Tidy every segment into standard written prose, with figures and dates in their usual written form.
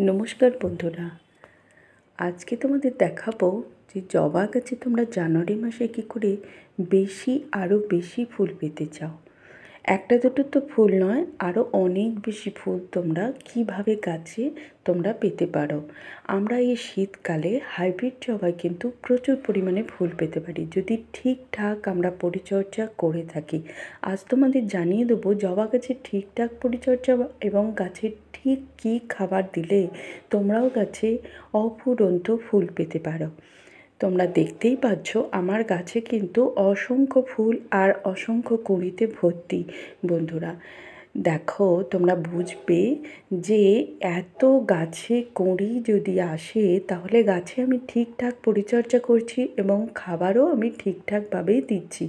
নমস্কার বন্ধুরা, আজকে তোমাদের দেখাবো যে জবা গাছে তোমরা জানুয়ারি মাসে কী করে আরও বেশি ফুল পেতে চাও। একটা দুটো তো ফুল নয়, আরও অনেক বেশি ফুল তোমরা কিভাবে গাছে তোমরা পেতে পারো। আমরা এই শীতকালে হাইব্রিড জবায় কিন্তু প্রচুর পরিমাণে ফুল পেতে পারি যদি ঠিকঠাক আমরা পরিচর্যা করে থাকি। আজ তোমাদের জানিয়ে দেবো জবা গাছের ঠিকঠাক পরিচর্যা এবং গাছের ঠিক কী খাবার দিলে তোমরাও গাছে অফুরন্ত ফুল পেতে পারো। তোমরা দেখতেই পাচ্ছ আমার গাছে কিন্তু অসংখ্য ফুল আর অসংখ্য কুঁড়িতে ভর্তি। বন্ধুরা দেখো, তোমরা বুঝবে যে এত গাছে কুঁড়ি যদি আসে তাহলে গাছে আমি ঠিকঠাক পরিচর্যা করছি এবং খাবারও আমি ঠিকঠাকভাবেই দিচ্ছি।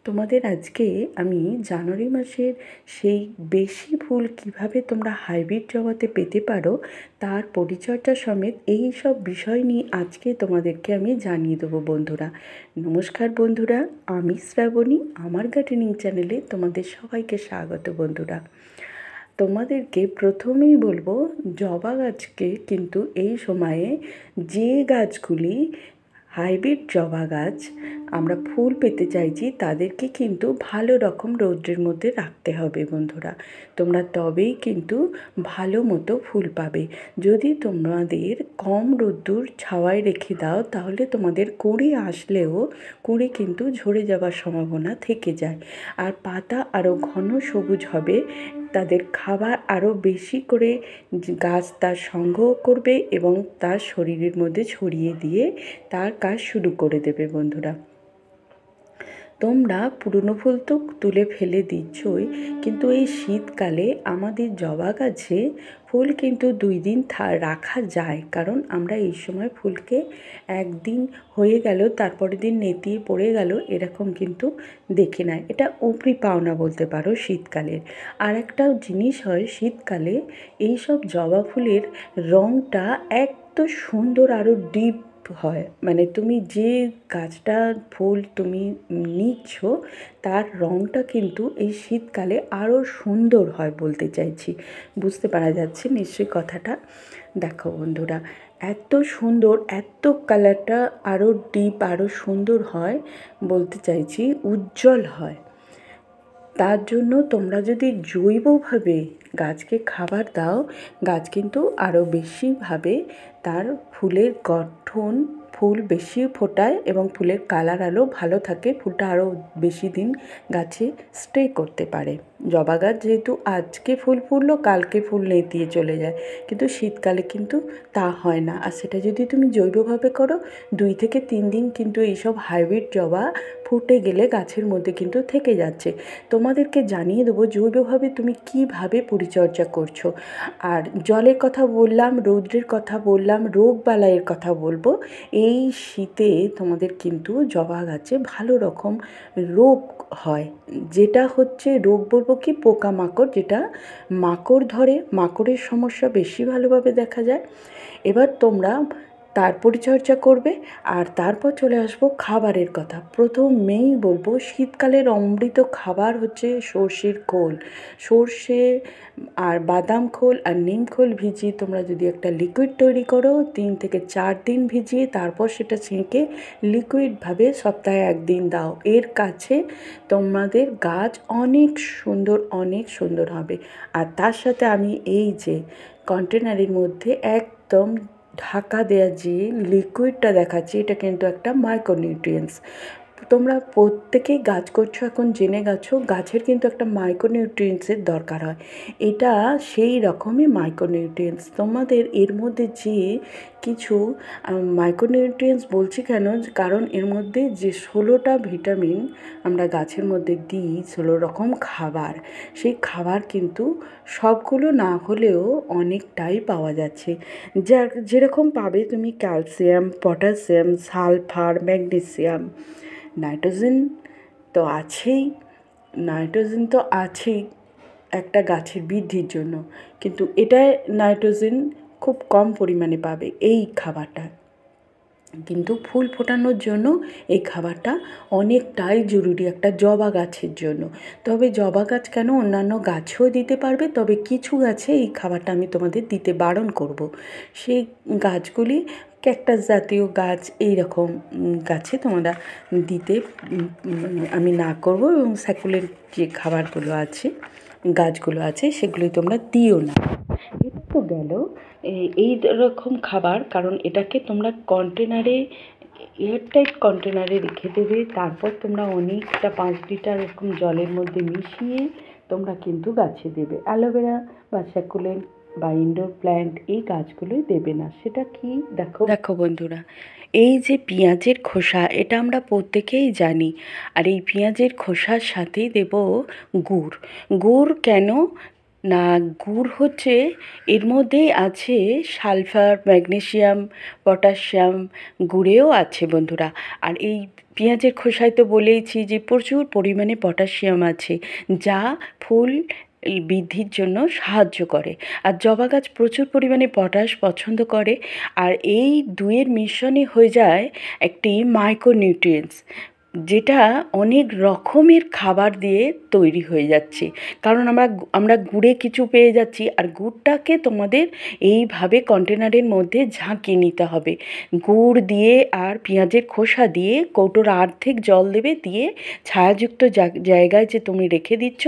তোমাদের আজকে আমি জানুয়ারি মাসের সেই বেশি ফুল কিভাবে তোমরা হাইব্রিড জবাতে পেতে পারো তার পরিচর্যা সমেত এই সব বিষয় নিয়ে আজকে তোমাদেরকে আমি জানিয়ে দেবো। বন্ধুরা নমস্কার, বন্ধুরা আমি শ্রাবণী, আমার গার্ডেনিং চ্যানেলে তোমাদের সবাইকে স্বাগত। বন্ধুরা তোমাদেরকে প্রথমেই বলবো, জবা গাছকে কিন্তু এই সময়ে যে গাছগুলি হাইব্রিড জবা গাছ আমরা ফুল পেতে চাইছি তাদেরকে কিন্তু ভালো রকম রৌদ্রের মধ্যে রাখতে হবে। বন্ধুরা তোমরা তবেই কিন্তু ভালো মতো ফুল পাবে। যদি তোমাদের কম রোদ্দুর ছাওয়ায় রেখে দাও তাহলে তোমাদের কুঁড়ি আসলেও কুঁড়ি কিন্তু ঝরে যাওয়ার সম্ভাবনা থেকে যায়, আর পাতা আরও ঘন সবুজ হবে। তাদের খাবার আরও বেশি করে গাছ তার সংগ্রহ করবে এবং তার শরীরের মধ্যে ছড়িয়ে দিয়ে তার কাজ শুরু করে দেবে। বন্ধুরা তোমরা পুরনো ফুল তো তুলে ফেলে দিচ্ছই, কিন্তু এই শীতকালে আমাদের জবা গাছে ফুল কিন্তু 2 দিন রাখা যায়, কারণ আমরা এই সময় ফুলকে একদিন হয়ে গেল তারপরের দিন নেতিয়ে পড়ে গেল এরকম কিন্তু দেখি না। এটা উপরি পাওনা বলতে পারো শীতকালের। আর একটা জিনিস হয় শীতকালে এই সব জবা ফুলের রঙটা এত সুন্দর, আরও ডিপ হয়। মানে তুমি যে গাছটার ফুল তুমি নিচ্ছ তার রঙটা কিন্তু এই শীতকালে আরও সুন্দর হয় বলতে চাইছি। বুঝতে পারা যাচ্ছে নিশ্চয়ই কথাটা। দেখো বন্ধুরা, এত সুন্দর, এত কালারটা আরও ডিপ, আরও সুন্দর হয় বলতে চাইছি, উজ্জ্বল হয়। তার জন্য তোমরা যদি জৈবভাবে গাছকে খাবার দাও, গাছ কিন্তু আরও বেশিভাবে তার ফুলের গঠন, ফুল বেশি ফোটায় এবং ফুলের কালার আরও ভালো থাকে, ফুলটা আরও বেশি দিন গাছে স্টে করতে পারে। জবা গাছ যেহেতু আজকে ফুল ফুললো কালকে ফুল নেতিয়ে চলে যায়, কিন্তু শীতকালে কিন্তু তা হয় না। আর সেটা যদি তুমি জৈবভাবে করো 2 থেকে 3 দিন কিন্তু এইসব হাইব্রিড জবা ফুটে গেলে গাছের মধ্যে কিন্তু থেকে যাচ্ছে। তোমাদেরকে জানিয়ে দেবো জৈবভাবে তুমি কিভাবে পরিচর্যা করছো। আর জলের কথা বললাম, রৌদ্রের কথা বললাম, রোগবালাইয়ের কথা বলবো। এই শীতে তোমাদের কিন্তু জবা গাছে ভালো রকম রোগ হয়, যেটা হচ্ছে রোগ বলবো কি পোকামাকড়, যেটা মাকড় ধরে, মাকড়ের সমস্যা বেশি ভালোভাবে দেখা যায়। এবার তোমরা তার পরিচর্যা করবে। আর তারপর চলে আসবো খাবারের কথা। প্রথমেই বলবো শীতকালের অমৃত খাবার হচ্ছে সর্ষের খোল। সর্ষে আর বাদাম খোল আর নিম খোল ভিজিয়ে তোমরা যদি একটা লিকুইড তৈরি করো, 3 থেকে 4 দিন ভিজিয়ে তারপর সেটা ছেঁকে লিকুইডভাবে সপ্তাহে 1 দিন দাও, এর কাছে তোমাদের গাছ অনেক সুন্দর, অনেক সুন্দর হবে। আর তার সাথে আমি এই যে কন্টেনারের মধ্যে একদম ঢাকা দেওয়া যে লিকুইডটা দেখাচ্ছি, এটা কিন্তু একটা মাইক্রোনিউট্রিয়েন্টস। তোমরা প্রত্যেকেই গাছ করছো এখন জেনে গেছো গাছের কিন্তু একটা মাইক্রোনিউট্রিয়েন্টসের দরকার হয়। এটা সেই রকমই মাইক্রোনিউট্রিয়েন্টস। তোমাদের এর মধ্যে যে কিছু মাইক্রোনিউট্রিয়েন্টস বলছি কেন, কারণ এর মধ্যে যে 16টা ভিটামিন আমরা গাছের মধ্যে দিই, 16 রকম খাবার, সেই খাবার কিন্তু সবগুলো না হলেও অনেকটাই পাওয়া যাচ্ছে। যেরকম পাবে তুমি calcium, potassium, sulphur, magnesium, nitrogen তো আছেই। নাইট্রোজেন তো আছেই একটা গাছের বৃদ্ধির জন্য, কিন্তু এটা নাইট্রোজেন খুব কম পরিমাণে পাবে এই খাবারটা। কিন্তু ফুল ফোটানোর জন্য এই খাবারটা অনেকটাই জরুরি একটা জবা গাছের জন্য। তবে জবা গাছ কেন, অন্যান্য গাছেও দিতে পারবে, তবে কিছু গাছে এই খাবারটা আমি তোমাদের দিতে বারণ করব। সেই গাছগুলি ক্যাকটাস জাতীয় গাছ, এই রকম গাছে তোমরা দিতে আমি না করব, এবং স্যাকুলেন্ট যে খাবারগুলো আছে, গাছগুলো আছে, সেগুলি তোমরা দিও না। এটা তো গেল এই রকম খাবার, কারণ এটাকে তোমরা কন্টেনারে, এয়ারটাইট কন্টেনারে রেখে দেবে। তারপর তোমরা অনেকটা 5 লিটার এরকম জলের মধ্যে মিশিয়ে তোমরা কিন্তু গাছে দেবে। অ্যালোভেরা বা স্যাকুলেন্ট বা ইনডোর প্ল্যান্ট এই গাছগুলোই দেবে না। সেটা কি, দেখো বন্ধুরা, এই যে পেঁয়াজের খোসা, এটা আমরা প্রত্যেকেই জানি। আর এই পেঁয়াজের খোসার সাথেই দেব গুড়। গুড় কেন না, গুড় হচ্ছে, এর মধ্যেই আছে সালফার, ম্যাগনেসিয়াম, পটাশিয়াম গুড়েও আছে বন্ধুরা। আর এই পেঁয়াজের খোসায় তো বলেইছি যে প্রচুর পরিমাণে পটাশিয়াম আছে, যা ফুল বৃদ্ধির জন্য সাহায্য করে। আর জবা গাছ প্রচুর পরিমাণে পটাশ পছন্দ করে। আর এই দুয়ের মিশ্রণে হয়ে যায় একটি মাইক্রোনিউট্রিয়েন্টস, যেটা অনেক রকমের খাবার দিয়ে তৈরি হয়ে যাচ্ছে। কারণ আমরা গুড়ে কিছু পেয়ে যাচ্ছি, আর গুড়টাকে তোমাদের এইভাবে কন্টেনারের মধ্যে ঝাঁকিয়ে নিতে হবে। গুড় দিয়ে আর পেঁয়াজের খোসা দিয়ে কৌটোর অর্ধেক জল দেবে, দিয়ে ছায়াযুক্ত জায়গায় যে তুমি রেখে দিচ্ছ,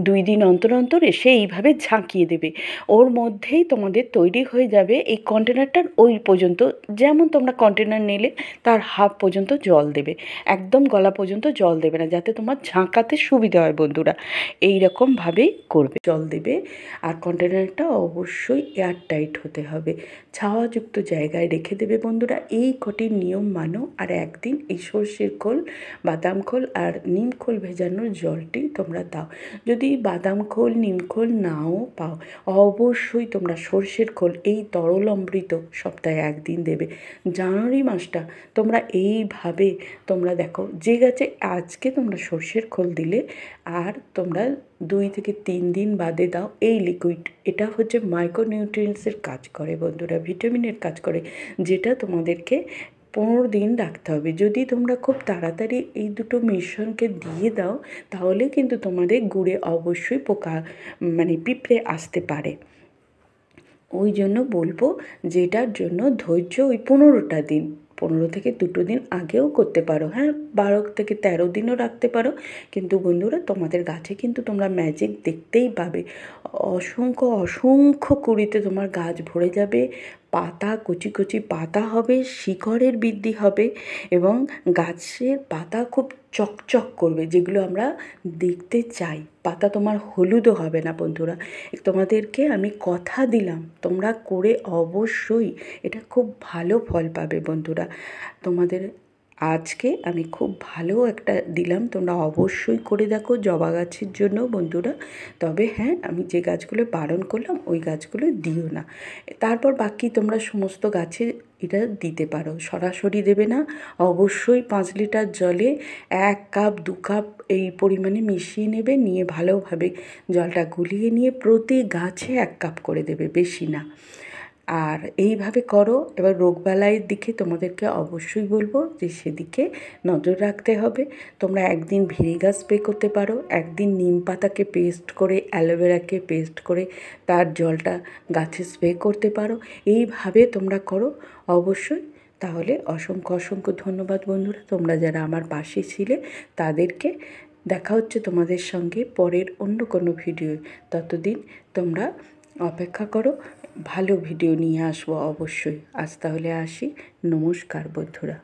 2 দিন অন্তর অন্তর এসে এইভাবে ঝাঁকিয়ে দেবে। ওর মধ্যেই তোমাদের তৈরি হয়ে যাবে এই কন্টেনারটার ওই পর্যন্ত, যেমন তোমরা কন্টেনার নিলে তার হাফ পর্যন্ত জল দেবে, একদম গলা পর্যন্ত জল দেবে না, যাতে তোমার ঝাঁকাতে সুবিধা হয় বন্ধুরা। এই রকমভাবেই করবে, জল দেবে। আর কন্টেনারটা অবশ্যই এয়ার টাইট হতে হবে, ছাওয়াযুক্ত জায়গায় রেখে দেবে বন্ধুরা। এই কটি নিয়ম মানো, আর একদিন এই সর্ষের খোল, বাদাম খোল আর নিম খোল ভেজানোর জলটি তোমরা দাও। যদি বাদাম খোল, নিম খোল নাও পাও, অবশ্যই তোমরা সর্ষের খোল, এই তরল অমৃত সপ্তাহে 1 দিন দেবে। জানুয়ারি মাসটা তোমরা এইভাবে, তোমরা দেখো যে গাছে আজকে তোমরা সর্ষের খোল দিলে, আর তোমরা 2 থেকে 3 দিন বাদে দাও এই লিকুইড। এটা হচ্ছে মাইক্রোনিউট্রিয়েন্টসের কাজ করে বন্ধুরা, ভিটামিনের কাজ করে, যেটা তোমাদেরকে 15 দিন রাখতে হবে। যদি তোমরা খুব তাড়াতাড়ি এই দুটো মিশ্রণকে দিয়ে দাও, তাহলে কিন্তু তোমাদের গুড়ে অবশ্যই পোকা, মানে পিঁপড়ে আসতে পারে। ওই জন্য বলবো, যেটার জন্য ধৈর্য ওই 15টা দিন, 15 থেকে 2 দিন আগেও করতে পারো, হ্যাঁ 12 থেকে 13 দিনও রাখতে পারো। কিন্তু বন্ধুরা, তোমাদের গাছে কিন্তু তোমরা ম্যাজিক দেখতেই পাবে। অসংখ্য অসংখ্য কুঁড়িতে তোমার গাছ ভরে যাবে, পাতা, কচি কচি পাতা হবে, শিকড়ের বৃদ্ধি হবে, এবং গাছের পাতা খুব চকচক করবে, যেগুলো আমরা দেখতে চাই। পাতা তোমার হলুদও হবে না বন্ধুরা। তোমাদেরকে আমি কথা দিলাম, তোমরা করে অবশ্যই এটা খুব ভালো ফল পাবে বন্ধুরা। তোমাদের আজকে আমি খুব ভালো একটা দিলাম, তোমরা অবশ্যই করে দেখো জবা গাছের জন্য বন্ধুরা। তবে হ্যাঁ, আমি যে গাছগুলো বারণ করলাম ওই গাছগুলো দিও না। তারপর বাকি তোমরা সমস্ত গাছে এটা দিতে পারো, সরাসরি দেবে না। অবশ্যই 5 লিটার জলে 1 কাপ 2 কাপ এই পরিমাণে মিশিয়ে নেবে, নিয়ে ভালোভাবে জলটা গুলিয়ে নিয়ে প্রতি গাছে 1 কাপ করে দেবে, বেশি না। আর এইভাবে করো। এবার রোগবালাইয়ের দিকে তোমাদেরকে অবশ্যই বলবো যে সেদিকে নজর রাখতে হবে। তোমরা একদিন ভিনেগার স্প্রে করতে পারো, একদিন নিম পাতাকে পেস্ট করে, অ্যালোভেরাকে পেস্ট করে তার জলটা গাছে স্প্রে করতে পারো। এইভাবে তোমরা করো অবশ্যই। তাহলে অসংখ্য অসংখ্য ধন্যবাদ বন্ধুরা, তোমরা যারা আমার পাশে ছিলে তাদেরকে। দেখা হচ্ছে তোমাদের সঙ্গে পরের অন্য কোনো ভিডিও। ততদিন তোমরা অপেক্ষা করো, ভালো ভিডিও নিয়ে আসবো অবশ্যই। আজ তাহলে আসি, নমস্কার বন্ধুরা।